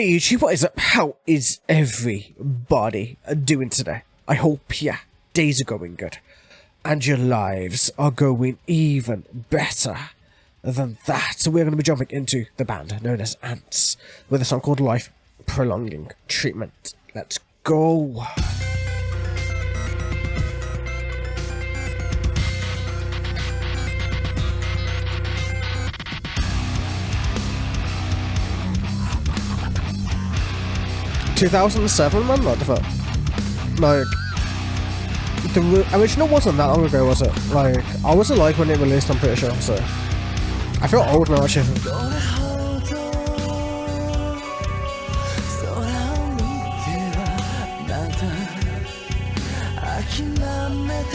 Hey YouTube, what is up? How is everybody doing today? I hope your days are going good and your lives are going even better than that. So we're going to be jumping into the band known as Ants with a song called Life Prolonging Treatment. Let's go. ...2007, man, what the fuck? Like, the original wasn't that long ago, was it? Like, I was alive when it released, I'm pretty sure, so... I feel old now, actually.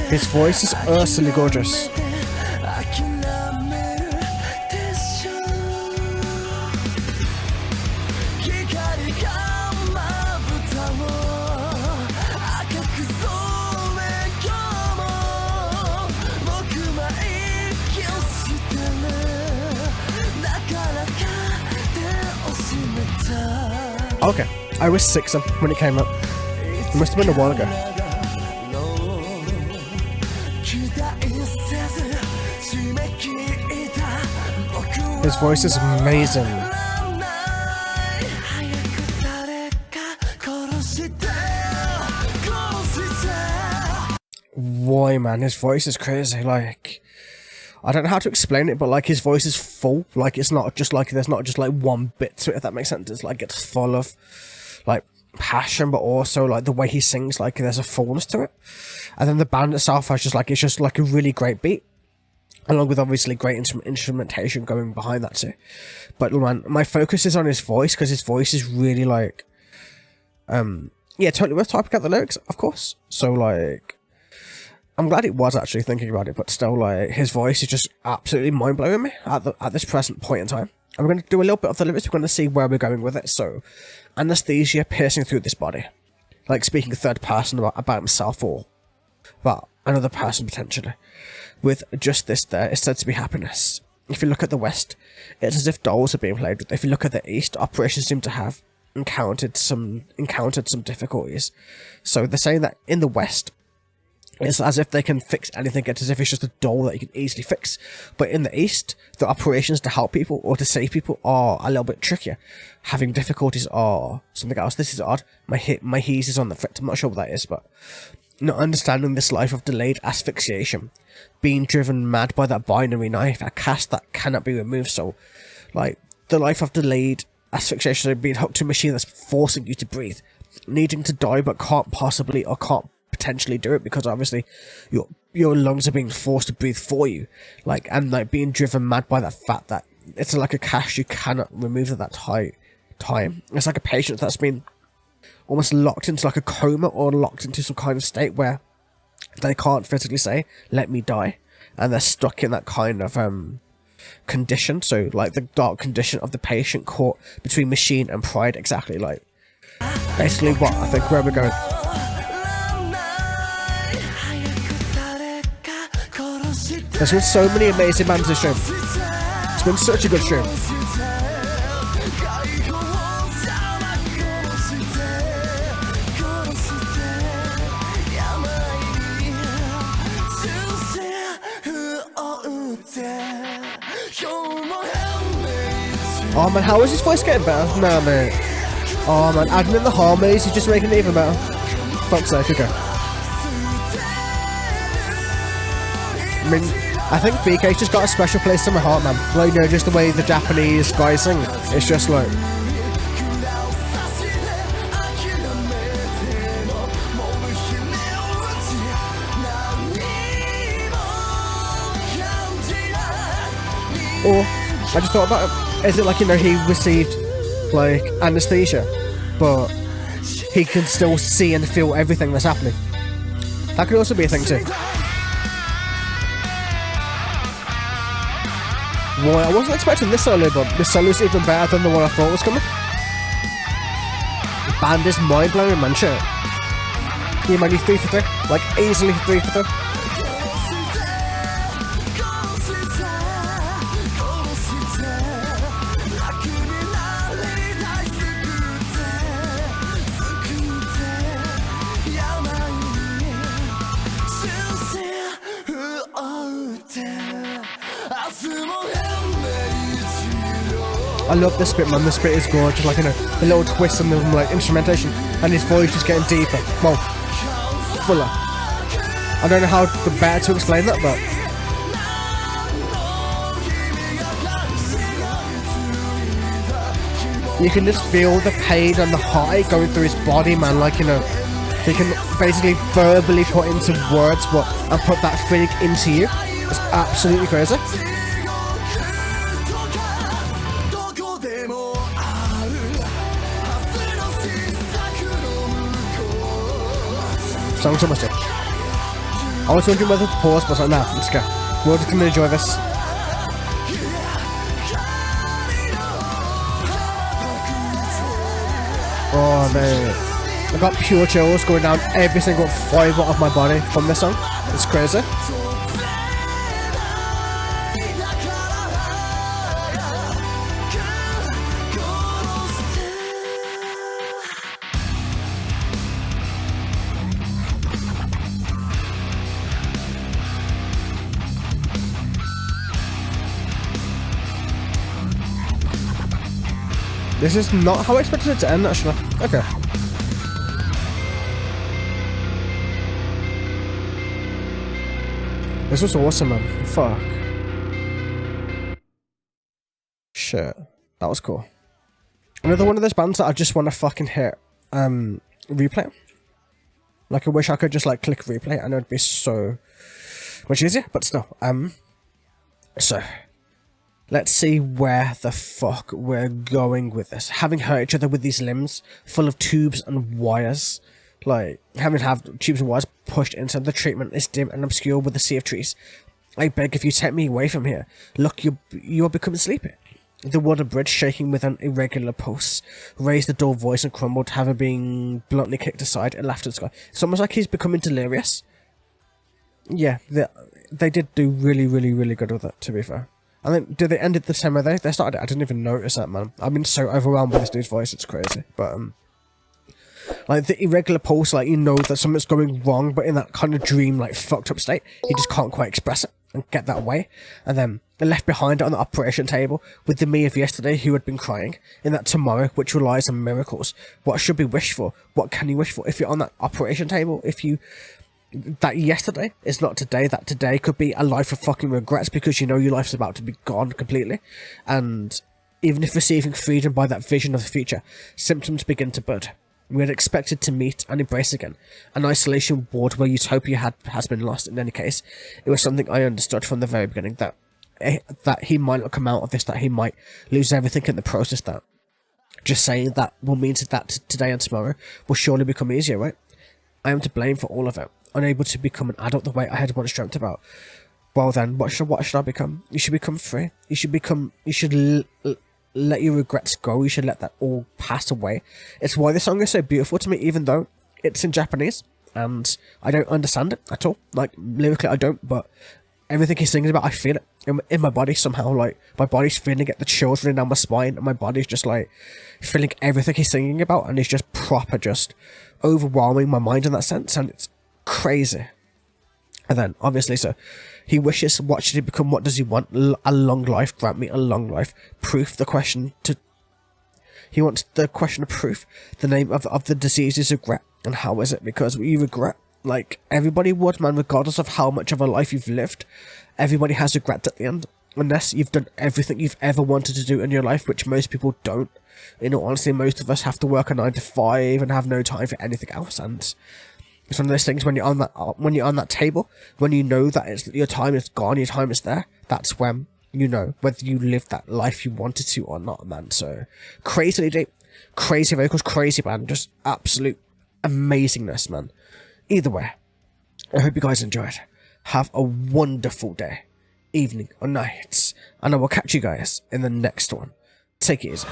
His voice is utterly gorgeous. Okay, I was 6 when it came out. It must have been a while ago. His voice is amazing. Why, man, his voice is crazy. Like, I don't know how to explain it, but like his voice is full. Like it's not just like there's not just like one bit to it, if that makes sense. It's like it's full of like passion, but also like the way he sings, like there's a fullness to it. And then the band itself has just like it's just like a really great beat, along with obviously great instrumentation going behind that too. But man, my focus is on his voice because his voice is really like, yeah, totally worth typing out the lyrics, of course. So like, I'm glad it was actually thinking about it, but still, like, his voice is just absolutely mind-blowing me at this present point in time. And we're going to do a little bit of the lyrics, we're going to see where we're going with it. So, anesthesia piercing through this body. Like, speaking third person about himself or about another person, potentially. With just this there, it's said to be happiness. If you look at the West, it's as if dolls are being played with. If you look at the East, operations seem to have encountered some difficulties. So, they're saying that in the West, it's as if they can fix anything. It's as if it's just a doll that you can easily fix. But in the East, the operations to help people or to save people are a little bit trickier. Having difficulties are something else. This is odd. My hees is on the fritz. I'm not sure what that is, but not understanding this life of delayed asphyxiation. Being driven mad by that binary knife. A cast that cannot be removed. So, like, the life of delayed asphyxiation, so being hooked to a machine that's forcing you to breathe. Needing to die but can't possibly or can't potentially do it because obviously your lungs are being forced to breathe for you, like, and like being driven mad by that fact that it's like a cache you cannot remove at that time. It's like a patient that's been almost locked into like a coma or locked into some kind of state where they can't physically say let me die, and they're stuck in that kind of condition. So like the dark condition of the patient caught between machine and pride, exactly, like basically what I think where we're going. There's been so many amazing bands this stream. It's been such a good stream. Oh man, how is his voice getting better? Nah, mate. Oh man, adding in the harmonies, he's just making it even better. Fuck's sake, okay. I mean, I think v-kei's just got a special place in my heart, man. Like, you know, just the way the Japanese guys sing. It's just like... Or, I just thought about it. Is it like, you know, he received, like, anesthesia, but he can still see and feel everything that's happening? That could also be a thing too. Boy, I wasn't expecting this solo, but this solo's even better than the one I thought was coming. The band is mind-blowing, man, shit. Yeah, man, you 3 for 3. Like, easily 3 for 3. I love this bit, man. This bit is gorgeous. Like, you know, the little twist and the like instrumentation, and his voice just getting deeper. Well, fuller. I don't know how better to explain that, but you can just feel the pain and the high going through his body, man. Like, you know, he can basically verbally put into words what and put that feeling into you. It's absolutely crazy. Song so much. I was wondering whether to pause, but I was like, nah, let's go. We're just gonna enjoy this. Oh man, I got pure chills going down every single fibre of my body from this song. It's crazy. This is not how I expected it to end, actually. Okay. This was awesome, man. Fuck. Shit. That was cool. Another one of those bands that I just want to fucking hit replay. Like, I wish I could just like click replay. I know it'd be so much easier, but still. So let's see where the fuck we're going with this. Having hurt each other with these limbs full of tubes and wires, like having to have tubes and wires pushed into the treatment is dim and obscure with the sea of trees. I beg of you, take me away from here. Look, you are becoming sleepy. The water bridge, shaking with an irregular pulse, raised the dull voice and crumbled, having been bluntly kicked aside and laughed at the sky. It's almost like he's becoming delirious. Yeah, they did do really, really, really good with it, to be fair. I think, did they end it the same way they started it? I didn't even notice that, man. I've been so overwhelmed by this dude's voice, it's crazy. But, like, the irregular pulse, like, you know that something's going wrong, but in that kind of dream, like, fucked up state, he just can't quite express it and get that way. And then, they're left behind on the operation table with the me of yesterday who had been crying, in that tomorrow which relies on miracles. What should be wished for? What can you wish for? If you're on that operation table, that yesterday is not today, that today could be a life of fucking regrets because you know your life's about to be gone completely. And even if receiving freedom by that vision of the future, symptoms begin to bud. We had expected to meet and embrace again. An isolation ward where utopia has been lost. In any case, it was something I understood from the very beginning, that he might not come out of this, that he might lose everything in the process, that just saying that will mean that today and tomorrow will surely become easier, right? I am to blame for all of it. Unable to become an adult the way I had once dreamt about. Well then, what should I become? You should become free. You should let your regrets go. You should let that all pass away. It's why this song is so beautiful to me, even though it's in Japanese and I don't understand it at all. Like, lyrically I don't, but everything he's singing about, I feel it in my body somehow. Like, my body's feeling it, the chills running down my spine, and my body's just like feeling everything he's singing about, and it's just proper just overwhelming my mind in that sense, and it's crazy. And then obviously, so he wishes, what should he become, what does he want? A long life, grant me a long life. Proof, he wants the question of proof. The name of the disease is regret. And how is it? Because you regret, like everybody would, man, regardless of how much of a life you've lived, everybody has regret at the end, unless you've done everything you've ever wanted to do in your life, which most people don't. In all honesty, most of us have to work a 9 to 5 and have no time for anything else. And it's one of those things when you're on that table, when you know that your time is gone, your time is there, that's when you know whether you lived that life you wanted to or not, man. So crazily deep, crazy vocals, crazy band, just absolute amazingness, man. Either way, I hope you guys enjoyed. Have a wonderful day, evening or night, and I will catch you guys in the next one. Take it easy.